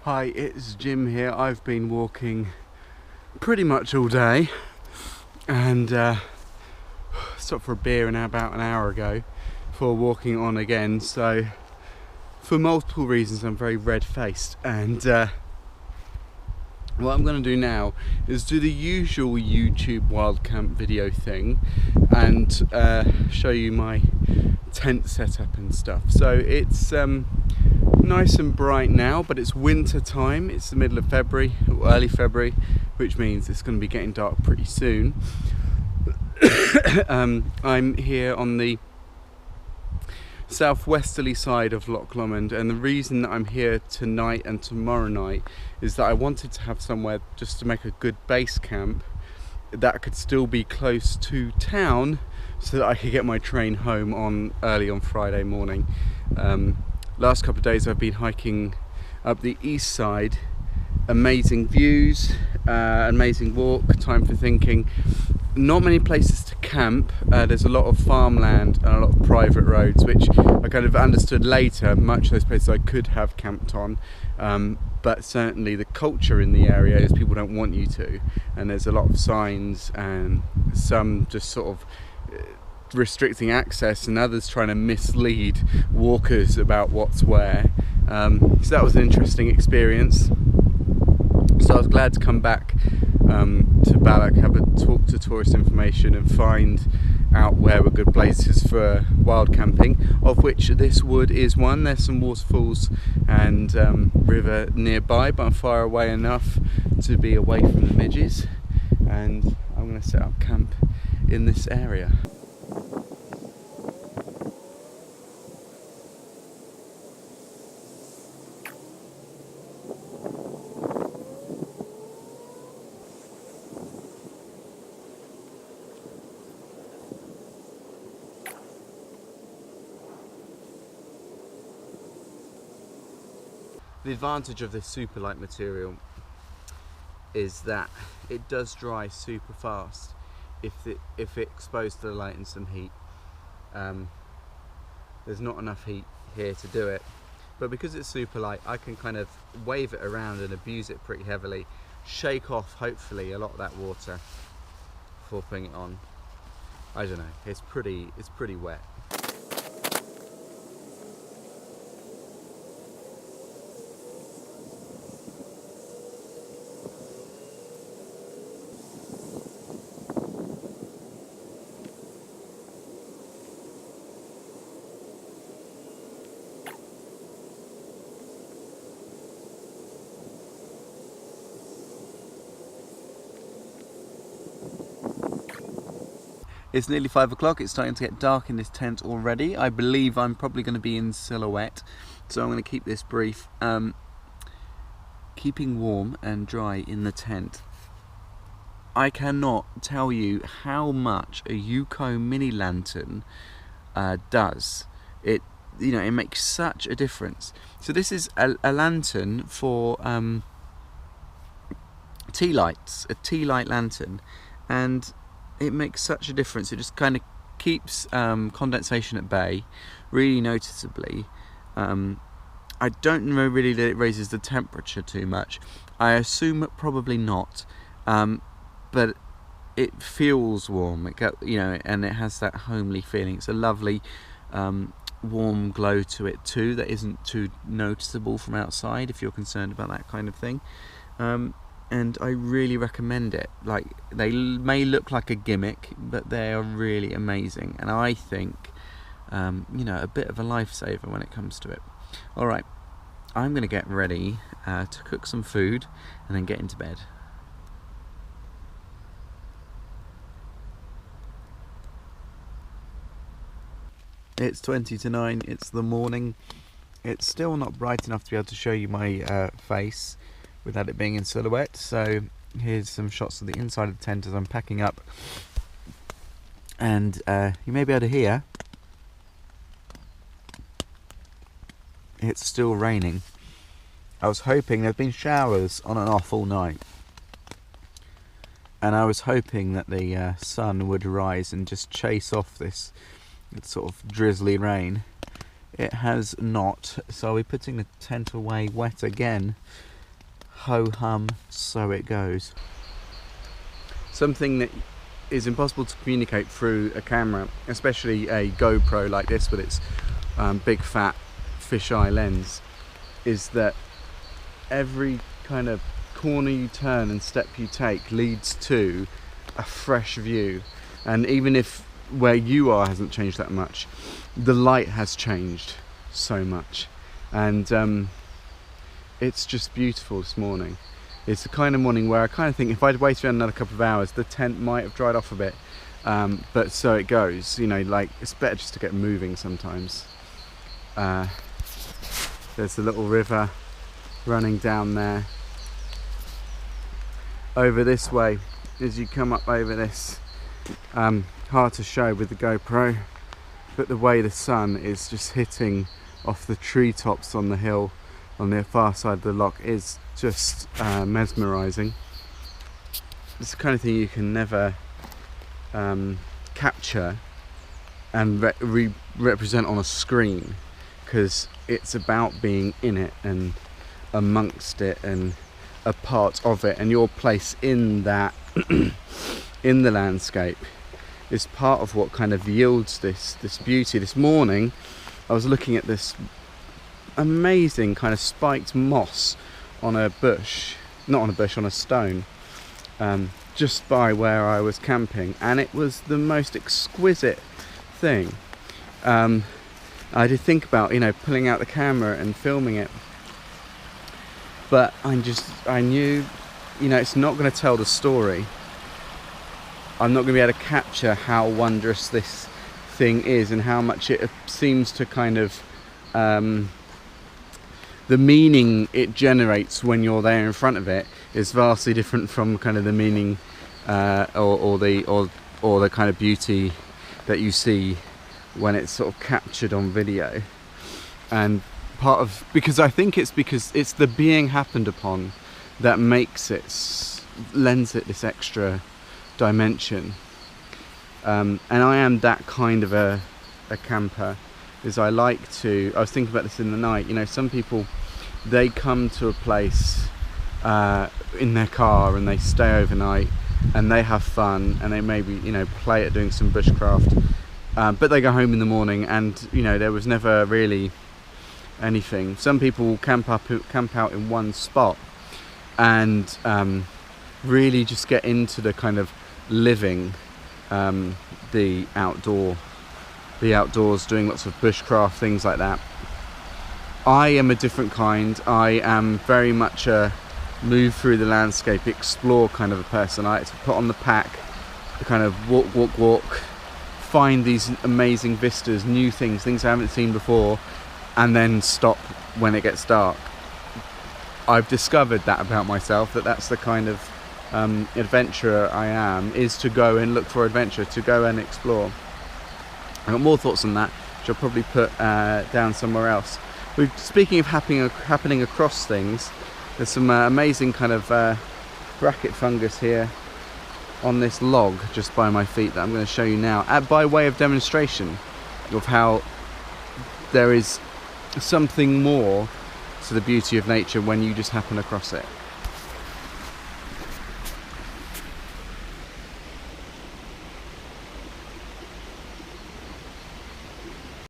Hi, it's Jim here. I've been walking pretty much all day and stopped for a beer about an hour ago before walking on again. So for multiple reasons I'm very red-faced, and what I'm going to do now is do the usual YouTube wild camp video thing and show you my tent setup and stuff. So it's nice and bright now, but it's winter time. It's the middle of February, or early February, which means it's going to be getting dark pretty soon. I'm here on the southwesterly side of Loch Lomond, and the reason that I'm here tonight and tomorrow night is that I wanted to have somewhere just to make a good base camp that could still be close to town, so that I could get my train home early on Friday morning. Last couple of days I've been hiking up the east side. Amazing views, amazing walk, time for thinking. Not many places to camp. There's a lot of farmland and a lot of private roads, which I kind of understood later. Much of those places I could have camped on, but certainly the culture in the area is people don't want you to, and there's a lot of signs and some just sort of restricting access, and others trying to mislead walkers about what's where. So that was an interesting experience. So I was glad to come back to Balloch, have a talk to tourist information and find out where were good places for wild camping, of which this wood is one. There's some waterfalls and river nearby, but I'm far away enough to be away from the midges, and I'm going to set up camp in this area. The advantage of this super light material is that it does dry super fast if it exposed to the light and some heat. There's not enough heat here to do it, but because it's super light I can kind of wave it around and abuse it pretty heavily, shake off hopefully a lot of that water before putting it on. I don't know, it's pretty wet. It's nearly 5 o'clock, it's starting to get dark in this tent already. I believe I'm probably going to be in silhouette, so I'm going to keep this brief. Keeping warm and dry in the tent. I cannot tell you how much a Yuko mini lantern does. It makes such a difference. So this is a lantern for tea lights, a tea light lantern, and it makes such a difference. It just kind of keeps condensation at bay really noticeably. I don't know really that it raises the temperature too much. I assume probably not, but it feels warm. And it has that homely feeling. It's a lovely warm glow to it too that isn't too noticeable from outside if you're concerned about that kind of thing. And I really recommend it. Like, they may look like a gimmick, but they are really amazing, and I think a bit of a lifesaver when it comes to it. Alright, I'm going to get ready to cook some food and then get into bed. It's 20 to 9, it's the morning. It's still not bright enough to be able to show you my face without it being in silhouette, so here's some shots of the inside of the tent as I'm packing up, and you may be able to hear it's still raining. I was hoping, there've been showers on and off all night, and I was hoping that the sun would rise and just chase off this sort of drizzly rain. It has not, so I'll be putting the tent away wet again ho-hum, so it goes. Something that is impossible to communicate through a camera, especially a GoPro like this with its big fat fisheye lens, is that every kind of corner you turn and step you take leads to a fresh view. And even if where you are hasn't changed that much, the light has changed so much. And it's just beautiful this morning. It's the kind of morning where I kind of think if I'd waited around another couple of hours, the tent might have dried off a bit. But so it goes, you know, like it's better just to get moving sometimes. There's a little river running down there. Over this way, as you come up over this, hard to show with the GoPro, but the way the sun is just hitting off the treetops on the hill on the far side of the loch is just mesmerising. It's the kind of thing you can never capture and represent on a screen, because it's about being in it and amongst it and a part of it, and your place in that in the landscape is part of what kind of yields this beauty. This morning I was looking at this amazing kind of spiked moss on a bush, not on a bush, on a stone, just by where I was camping, and it was the most exquisite thing. I did think about, you know, pulling out the camera and filming it, but I knew, you know, it's not going to tell the story. I'm not going to be able to capture how wondrous this thing is and how much it seems to kind of the meaning it generates when you're there in front of it is vastly different from kind of the meaning or the kind of beauty that you see when it's sort of captured on video. And because I think it's because it's the being happened upon that makes it, lends it this extra dimension. And I am that kind of a camper, is I was thinking about this in the night, you know, some people, they come to a place in their car and they stay overnight and they have fun and they maybe, you know, play at doing some bushcraft, but they go home in the morning and, you know, there was never really anything. Some people will camp out in one spot and really just get into the kind of living the outdoors, doing lots of bushcraft, things like that. I am a different kind. I am very much a move through the landscape, explore kind of a person. I like to put on the pack, kind of walk, find these amazing vistas, new things I haven't seen before, and then stop when it gets dark. I've discovered that about myself, that's the kind of adventurer I am, is to go and look for adventure, to go and explore. I've got more thoughts on that, which I'll probably put down somewhere else. Speaking of happening across things, there's some amazing kind of bracket fungus here on this log just by my feet that I'm going to show you now, by way of demonstration of how there is something more to the beauty of nature when you just happen across it.